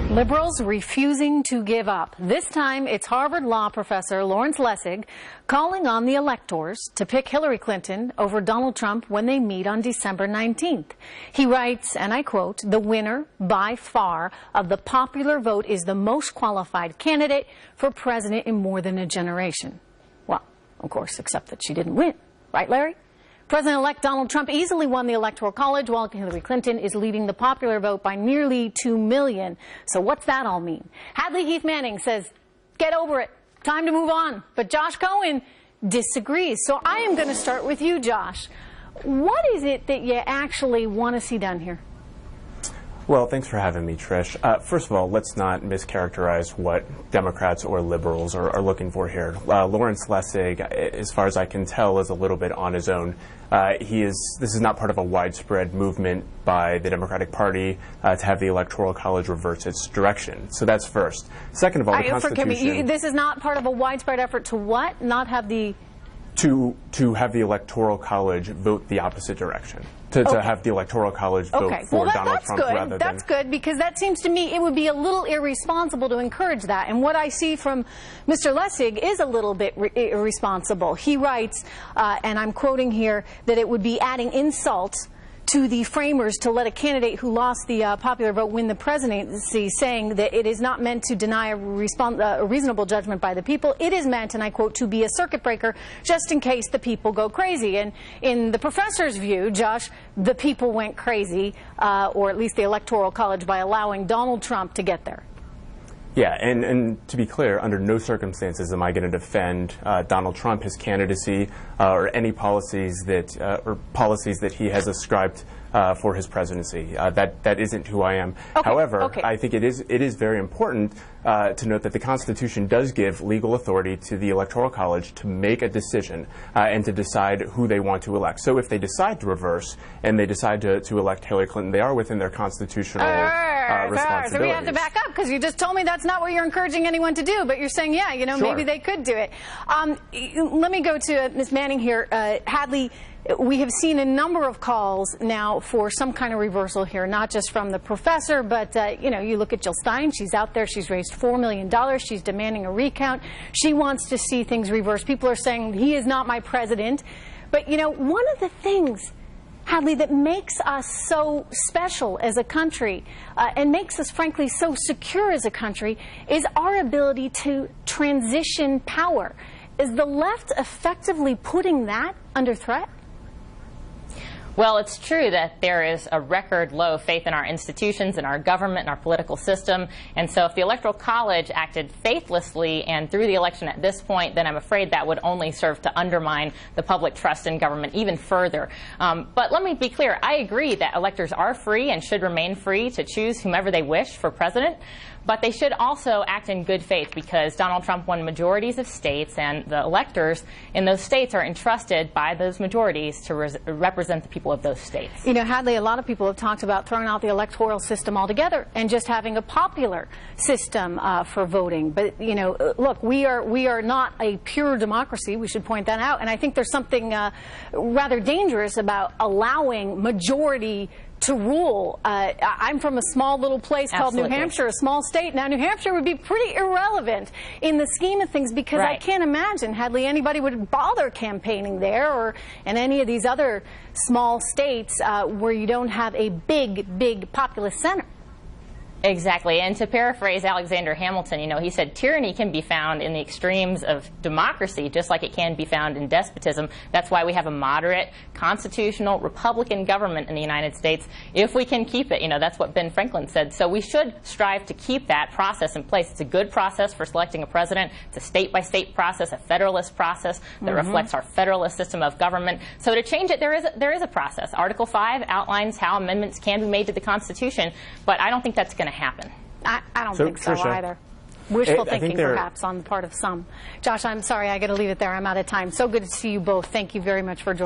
Liberals refusing to give up. This time, it's Harvard law professor Lawrence Lessig calling on the electors to pick Hillary Clinton over Donald Trump when they meet on December 19th. He writes, and I quote, "The winner, by far, of the popular vote is the most qualified candidate for president in more than a generation." Well, of course, except that she didn't win. Right, Larry? President-elect Donald Trump easily won the Electoral College, while Hillary Clinton is leading the popular vote by nearly 2 million. So what's that all mean? Hadley Heath Manning says, get over it. Time to move on. But Josh Cohen disagrees. So I am going to start with you, Josh. What is it that you actually want to see done here? Well, thanks for having me, Trish. First of all, let's not mischaracterize what Democrats or liberals are looking for here. Lawrence Lessig, as far as I can tell, is a little bit on his own. This is not part of a widespread movement by the Democratic Party to have the Electoral College reverse its direction. So that's first. Second of all, the Constitution... This is not part of a widespread effort to what? Not have the... To have the Electoral College vote the opposite direction. To have the Electoral College vote for Donald Trump rather than... That's good, because that seems to me it would be a little irresponsible to encourage that. And what I see from Mr. Lessig is a little bit irresponsible. He writes, and I'm quoting here, that it would be adding insult to the framers to let a candidate who lost the popular vote win the presidency, saying that it is not meant to deny a reasonable judgment by the people. It is meant, and I quote, to be a circuit breaker just in case the people go crazy. And in the professor's view, Josh, the people went crazy, or at least the Electoral College, by allowing Donald Trump to get there. Yeah, and to be clear, under no circumstances am I going to defend Donald Trump, his candidacy, or any policies that he has ascribed for his presidency. That isn't who I am. However, I think it is very important to note that the Constitution does give legal authority to the Electoral College to make a decision and to decide who they want to elect. So if they decide to reverse and they decide to elect Hillary Clinton, they are within their constitutional responsibilities. So we have to back up, because you just told me that's not what you're encouraging anyone to do, but you're saying, yeah, you know, maybe they could do it. Let me go to Ms. Manning here. Hadley, we have seen a number of calls now for some kind of reversal here, not just from the professor, but, you know, you look at Jill Stein. She's out there. She's raised $4 million. She's demanding a recount. She wants to see things reversed. People are saying he is not my president. But, you know, one of the things, Hadley, that makes us so special as a country and makes us, frankly, so secure as a country is our ability to transition power. Is the left effectively putting that under threat? Well, it's true that there is a record low faith in our institutions, in our government, and our political system. And so if the Electoral College acted faithlessly and threw the election at this point, then I'm afraid that would only serve to undermine the public trust in government even further. But let me be clear. I agree that electors are free and should remain free to choose whomever they wish for president. But they should also act in good faith, because Donald Trump won majorities of states, and the electors in those states are entrusted by those majorities to represent the people of those states. You know, Hadley, a lot of people have talked about throwing out the electoral system altogether and just having a popular system for voting. But, you know, look, we are not a pure democracy. We should point that out. And I think there's something rather dangerous about allowing majority to rule. I'm from a small little place called New Hampshire, a small state. Now, New Hampshire would be pretty irrelevant in the scheme of things, because I can't imagine, Hadley, anybody would bother campaigning there or in any of these other small states where you don't have a big populous center. Exactly. And to paraphrase Alexander Hamilton, you know, he said tyranny can be found in the extremes of democracy, just like it can be found in despotism. That's why we have a moderate, constitutional, Republican government in the United States, if we can keep it. You know, that's what Ben Franklin said. So we should strive to keep that process in place. It's a good process for selecting a president. It's a state-by-state process, a federalist process that reflects our federalist system of government. So to change it, there is a process. Article 5 outlines how amendments can be made to the Constitution, but I don't think that's going to happen. I don't think so either. Wishful thinking, perhaps, on the part of some. Josh, I'm sorry, I got to leave it there. I'm out of time. So good to see you both. Thank you very much for joining.